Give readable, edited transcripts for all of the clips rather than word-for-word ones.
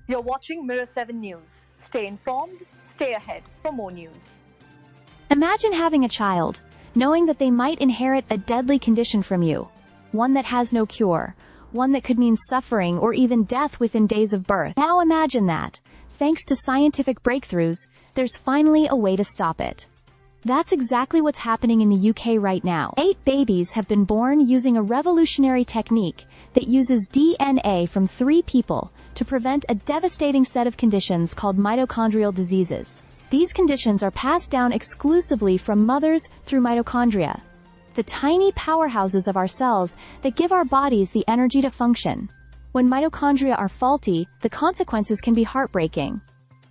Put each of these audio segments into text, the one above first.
You're watching Mirror 7 News. Stay informed, stay ahead for more news. Imagine having a child, knowing that they might inherit a deadly condition from you. One that has no cure. One that could mean suffering or even death within days of birth. Now imagine that, thanks to scientific breakthroughs, there's finally a way to stop it. That's exactly what's happening in the UK right now. 8 babies have been born using a revolutionary technique that uses DNA from 3 people to prevent a devastating set of conditions called mitochondrial diseases. These conditions are passed down exclusively from mothers through mitochondria, the tiny powerhouses of our cells that give our bodies the energy to function. When mitochondria are faulty, the consequences can be heartbreaking.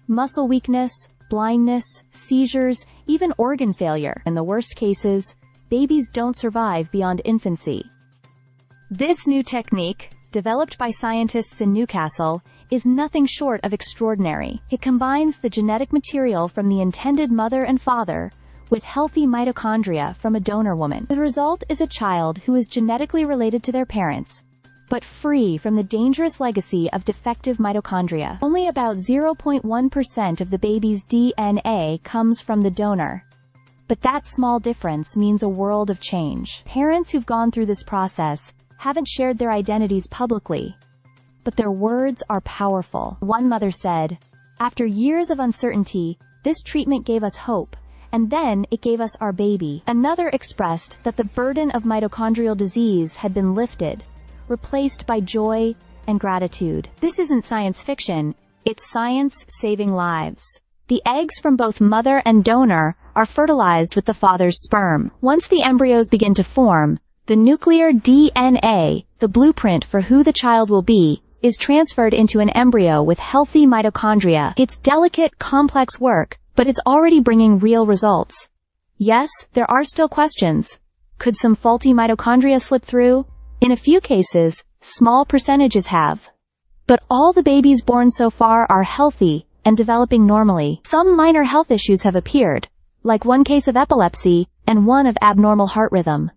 Muscle weakness, blindness, seizures, even organ failure. In the worst cases, babies don't survive beyond infancy. This new technique, developed by scientists in Newcastle, is nothing short of extraordinary. It combines the genetic material from the intended mother and father with healthy mitochondria from a donor woman. The result is a child who is genetically related to their parents, but free from the dangerous legacy of defective mitochondria. Only about 0.1% of the baby's DNA comes from the donor. But that small difference means a world of change. Parents who've gone through this process haven't shared their identities publicly, but their words are powerful. One mother said, "After years of uncertainty, this treatment gave us hope, and then it gave us our baby." Another expressed that the burden of mitochondrial disease had been lifted, replaced by joy and gratitude. This isn't science fiction, it's science saving lives. The eggs from both mother and donor are fertilized with the father's sperm. Once the embryos begin to form, the nuclear DNA, the blueprint for who the child will be, is transferred into an embryo with healthy mitochondria. It's delicate, complex work, but it's already bringing real results. Yes, there are still questions. Could some faulty mitochondria slip through? In a few cases, small percentages have. But all the babies born so far are healthy and developing normally. Some minor health issues have appeared, like one case of epilepsy and one of abnormal heart rhythm.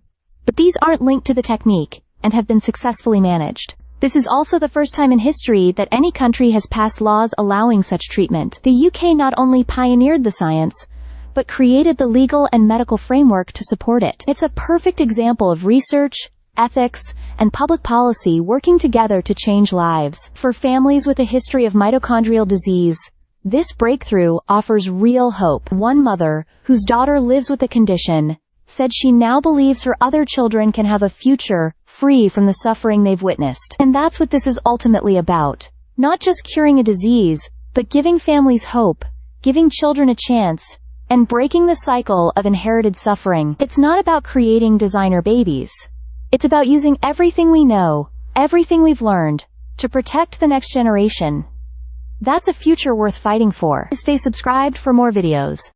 But these aren't linked to the technique and have been successfully managed. This is also the first time in history that any country has passed laws allowing such treatment. The UK not only pioneered the science, but created the legal and medical framework to support it. It's a perfect example of research, ethics, and public policy working together to change lives. For families with a history of mitochondrial disease, this breakthrough offers real hope. One mother, whose daughter lives with the condition, said she now believes her other children can have a future free from the suffering they've witnessed. And that's what this is ultimately about. Not just curing a disease, but giving families hope, giving children a chance, and breaking the cycle of inherited suffering. It's not about creating designer babies. It's about using everything we know, everything we've learned, to protect the next generation. That's a future worth fighting for. Stay subscribed for more videos.